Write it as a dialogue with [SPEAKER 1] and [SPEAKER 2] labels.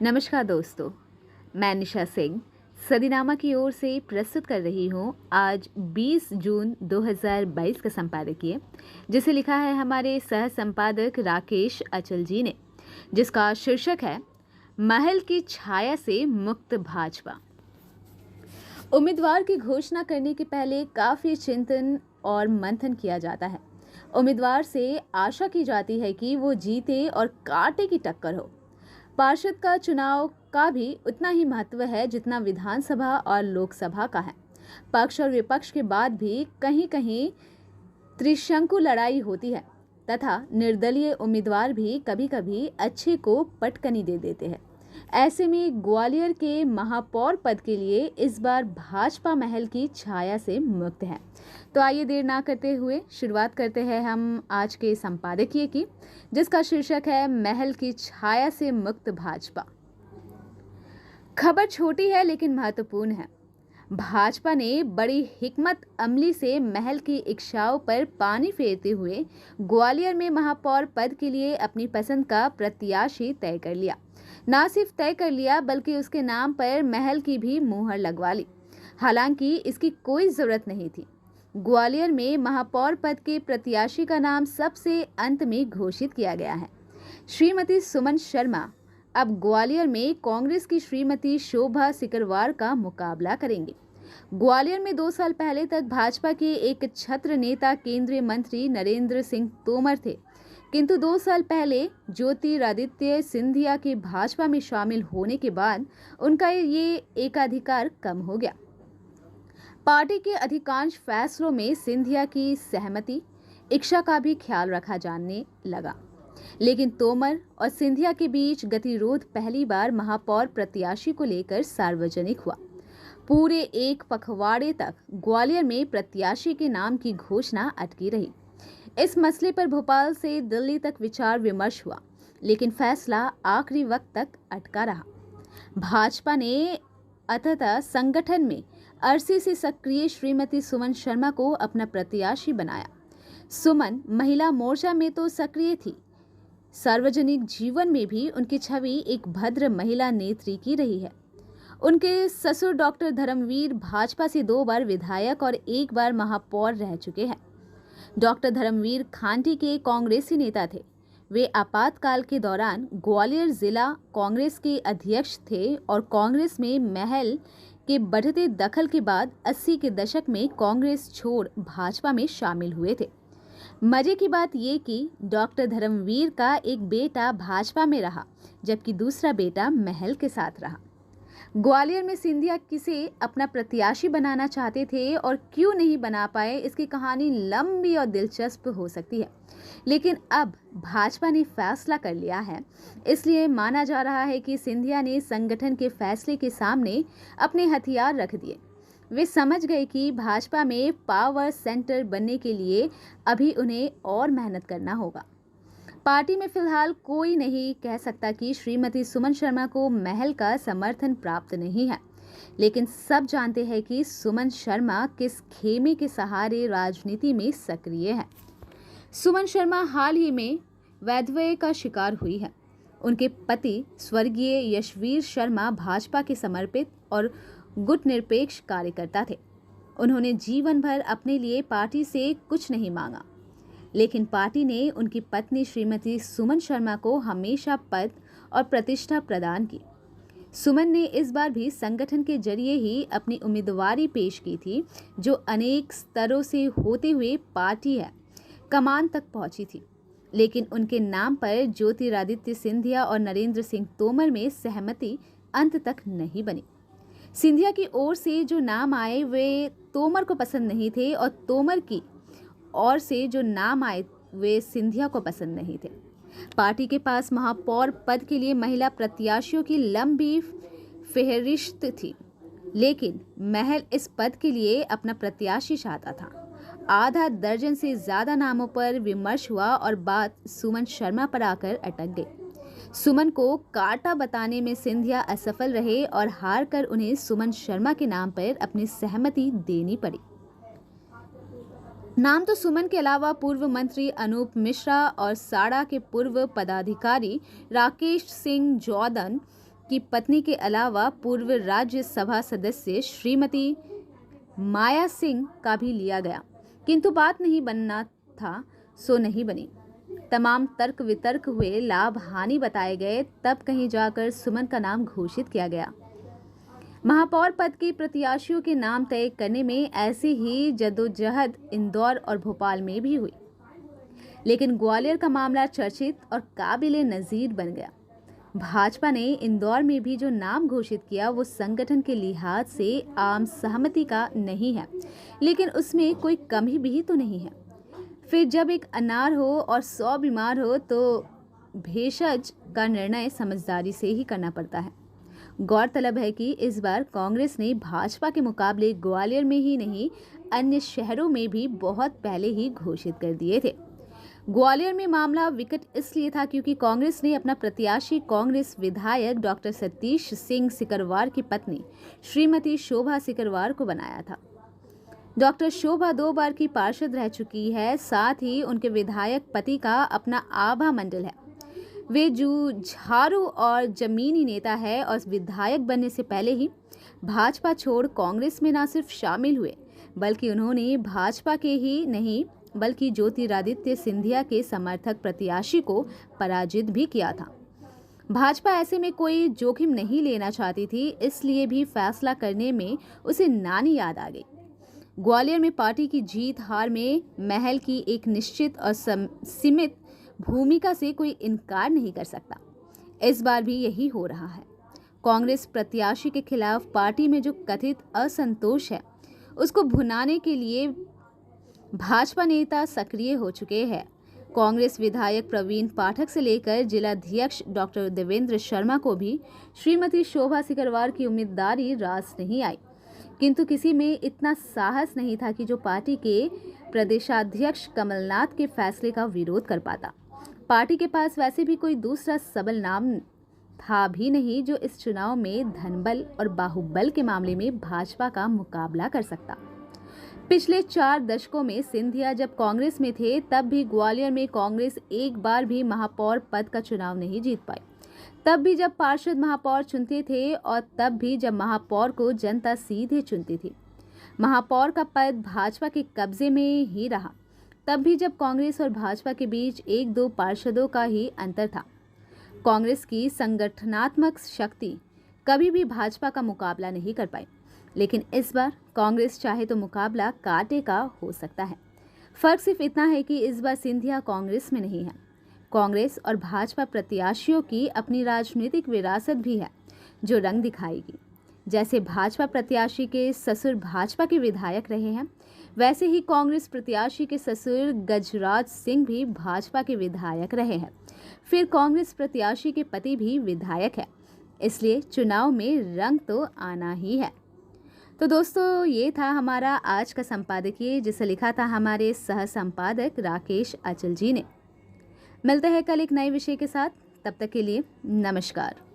[SPEAKER 1] नमस्कार दोस्तों, मैं निशा सिंह सदीनामा की ओर से प्रस्तुत कर रही हूँ आज 20 जून 2022 का संपादकीय, जिसे लिखा है हमारे सह संपादक राकेश अचल जी ने, जिसका शीर्षक है महल की छाया से मुक्त भाजपा। उम्मीदवार की घोषणा करने के पहले काफी चिंतन और मंथन किया जाता है। उम्मीदवार से आशा की जाती है कि वो जीते और कांटे की टक्कर हो। पार्षद का चुनाव का भी उतना ही महत्व है जितना विधानसभा और लोकसभा का है। पक्ष और विपक्ष के बाद भी कहीं कहीं त्रिशंकु लड़ाई होती है तथा निर्दलीय उम्मीदवार भी कभी कभी अच्छे को पटकनी दे देते हैं। ऐसे में ग्वालियर के महापौर पद के लिए इस बार भाजपा महल की छाया से मुक्त है। तो आइए देर ना करते हुए शुरुआत करते हैं हम आज के संपादकीय की, जिसका शीर्षक है महल की छाया से मुक्त भाजपा। खबर छोटी है लेकिन महत्वपूर्ण है। भाजपा ने बड़ी हिकमत अमली से महल की इच्छाओं पर पानी फेरते हुए ग्वालियर में महापौर पद के लिए अपनी पसंद का प्रत्याशी तय कर लिया। ना सिर्फ तय कर लिया बल्कि उसके नाम पर महल की भी मुहर लगवा ली। हालांकि इसकी कोई जरूरत नहीं थी। ग्वालियर में महापौर पद के प्रत्याशी का नाम सबसे अंत में घोषित किया गया है। श्रीमती सुमन शर्मा अब ग्वालियर में कांग्रेस की श्रीमती शोभा सिकरवार का मुकाबला करेंगे। ग्वालियर में 2 साल पहले तक भाजपा के एक छत्र नेता केंद्रीय मंत्री नरेंद्र सिंह तोमर थे, किंतु 2 साल पहले ज्योतिरादित्य सिंधिया के भाजपा में शामिल होने के बाद उनका ये एकाधिकार कम हो गया। पार्टी के अधिकांश फैसलों में सिंधिया की सहमति, इच्छा का भी ख्याल रखा जाने लगा, लेकिन तोमर और सिंधिया के बीच गतिरोध पहली बार महापौर प्रत्याशी को लेकर सार्वजनिक हुआ। पूरे एक पखवाड़े तक ग्वालियर में प्रत्याशी के नाम की घोषणा अटकी रही। इस मसले पर भोपाल से दिल्ली तक विचार विमर्श हुआ, लेकिन फैसला आखिरी वक्त तक अटका रहा। भाजपा ने अंततः संगठन में अरसे से सक्रिय श्रीमती सुमन शर्मा को अपना प्रत्याशी बनाया। सुमन महिला मोर्चा में तो सक्रिय थी, सार्वजनिक जीवन में भी उनकी छवि एक भद्र महिला नेत्री की रही है। उनके ससुर डॉक्टर धर्मवीर भाजपा से 2 बार विधायक और 1 बार महापौर रह चुके हैं। डॉक्टर धर्मवीर खांटी के कांग्रेसी नेता थे। वे आपातकाल के दौरान ग्वालियर जिला कांग्रेस के अध्यक्ष थे और कांग्रेस में महल के बढ़ते दखल के बाद 80 के दशक में कांग्रेस छोड़ भाजपा में शामिल हुए थे। मजे की बात यह कि डॉक्टर धर्मवीर का एक बेटा भाजपा में रहा, जबकि दूसरा बेटा महल के साथ रहा। ग्वालियर में सिंधिया किसे अपना प्रत्याशी बनाना चाहते थे और क्यों नहीं बना पाए, इसकी कहानी लंबी और दिलचस्प हो सकती है, लेकिन अब भाजपा ने फैसला कर लिया है, इसलिए माना जा रहा है कि सिंधिया ने संगठन के फैसले के सामने अपने हथियार रख दिए। वे समझ गए कि भाजपा में पावर सेंटर बनने के लिए अभी उन्हें और मेहनत करना होगा। पार्टी में फिलहाल कोई नहीं कह सकता कि श्रीमती सुमन शर्मा को महल का समर्थन प्राप्त नहीं है, लेकिन सब जानते हैं कि सुमन शर्मा किस खेमे के सहारे राजनीति में सक्रिय है। सुमन शर्मा हाल ही में वैधव्य का शिकार हुई है। उनके पति स्वर्गीय यशवीर शर्मा भाजपा के समर्पित और गुटनिरपेक्ष कार्यकर्ता थे। उन्होंने जीवन भर अपने लिए पार्टी से कुछ नहीं मांगा, लेकिन पार्टी ने उनकी पत्नी श्रीमती सुमन शर्मा को हमेशा पद और प्रतिष्ठा प्रदान की। सुमन ने इस बार भी संगठन के जरिए ही अपनी उम्मीदवारी पेश की थी, जो अनेक स्तरों से होते हुए पार्टी है कमान तक पहुंची थी, लेकिन उनके नाम पर ज्योतिरादित्य सिंधिया और नरेंद्र सिंह तोमर में सहमति अंत तक नहीं बनी। सिंधिया की ओर से जो नाम आए वे तोमर को पसंद नहीं थे और तोमर की ओर से जो नाम आए वे सिंधिया को पसंद नहीं थे। पार्टी के पास महापौर पद के लिए महिला प्रत्याशियों की लंबी फेहरिस्त थी, लेकिन महल इस पद के लिए अपना प्रत्याशी चाहता था। आधा दर्जन से ज्यादा नामों पर विमर्श हुआ और बात सुमन शर्मा पर आकर अटक गई। सुमन को कांटा बताने में सिंधिया असफल रहे और हार कर उन्हें सुमन शर्मा के नाम पर अपनी सहमति देनी पड़ी। नाम तो सुमन के अलावा पूर्व मंत्री अनूप मिश्रा और साड़ा के पूर्व पदाधिकारी राकेश सिंह जौदन की पत्नी के अलावा पूर्व राज्यसभा सदस्य श्रीमती माया सिंह का भी लिया गया, किंतु बात नहीं बनना था सो नहीं बनी। तमाम तर्क वितर्क हुए, लाभ हानि बताए गए, तब कहीं जाकर सुमन का नाम घोषित किया गया। महापौर पद के प्रत्याशियों के नाम तय करने में ऐसी ही जद्दोजहद इंदौर और भोपाल में भी हुई, लेकिन ग्वालियर का मामला चर्चित और काबिले नज़ीर बन गया। भाजपा ने इंदौर में भी जो नाम घोषित किया वो संगठन के लिहाज से आम सहमति का नहीं है, लेकिन उसमें कोई कमी भी तो नहीं है। फिर जब एक अनार हो और 100 बीमार हो तो भेषज का निर्णय समझदारी से ही करना पड़ता है। गौरतलब है कि इस बार कांग्रेस ने भाजपा के मुकाबले ग्वालियर में ही नहीं, अन्य शहरों में भी बहुत पहले ही घोषित कर दिए थे। ग्वालियर में मामला विकट इसलिए था क्योंकि कांग्रेस ने अपना प्रत्याशी कांग्रेस विधायक डॉक्टर सतीश सिंह सिकरवार की पत्नी श्रीमती शोभा सिकरवार को बनाया था। डॉक्टर शोभा 2 बार की पार्षद रह चुकी है, साथ ही उनके विधायक पति का अपना आभा मंडल है। वे जुझारू और जमीनी नेता है और विधायक बनने से पहले ही भाजपा छोड़ कांग्रेस में न सिर्फ शामिल हुए, बल्कि उन्होंने भाजपा के ही नहीं बल्कि ज्योतिरादित्य सिंधिया के समर्थक प्रत्याशी को पराजित भी किया था। भाजपा ऐसे में कोई जोखिम नहीं लेना चाहती थी, इसलिए भी फैसला करने में उसे नानी याद आ गई। ग्वालियर में पार्टी की जीत हार में महल की एक निश्चित और सीमित भूमिका से कोई इनकार नहीं कर सकता। इस बार भी यही हो रहा है। कांग्रेस प्रत्याशी के खिलाफ पार्टी में जो कथित असंतोष है, उसको भुनाने के लिए भाजपा नेता सक्रिय हो चुके हैं। कांग्रेस विधायक प्रवीण पाठक से लेकर जिलाध्यक्ष डॉक्टर देवेंद्र शर्मा को भी श्रीमती शोभा सिकरवार की उम्मीदवारी रास नहीं आई, किंतु किसी में इतना साहस नहीं था कि जो पार्टी के प्रदेशाध्यक्ष कमलनाथ के फैसले का विरोध कर पाता। पार्टी के पास वैसे भी कोई दूसरा सबल नाम था भी नहीं जो इस चुनाव में धनबल और बाहुबल के मामले में भाजपा का मुकाबला कर सकता। पिछले 4 दशकों में सिंधिया जब कांग्रेस में थे, तब भी ग्वालियर में कांग्रेस एक बार भी महापौर पद का चुनाव नहीं जीत पाई। तब भी जब पार्षद महापौर चुनते थे और तब भी जब महापौर को जनता सीधे चुनती थी। महापौर का पद भाजपा के कब्जे में ही रहा। तब भी जब कांग्रेस और भाजपा के बीच 1-2 पार्षदों का ही अंतर था। कांग्रेस की संगठनात्मक शक्ति कभी भी भाजपा का मुकाबला नहीं कर पाई, लेकिन इस बार कांग्रेस चाहे तो मुकाबला कांटे का हो सकता है। फर्क सिर्फ इतना है कि इस बार सिंधिया कांग्रेस में नहीं है। कांग्रेस और भाजपा प्रत्याशियों की अपनी राजनीतिक विरासत भी है जो रंग दिखाएगी। जैसे भाजपा प्रत्याशी के ससुर भाजपा के विधायक रहे हैं, वैसे ही कांग्रेस प्रत्याशी के ससुर गजराज सिंह भी भाजपा के विधायक रहे हैं। फिर कांग्रेस प्रत्याशी के पति भी विधायक है, इसलिए चुनाव में रंग तो आना ही है। तो दोस्तों, ये था हमारा आज का संपादकीय, जिसे लिखा था हमारे सह संपादक राकेश अचल जी ने। मिलते हैं कल एक नए विषय के साथ, तब तक के लिए नमस्कार।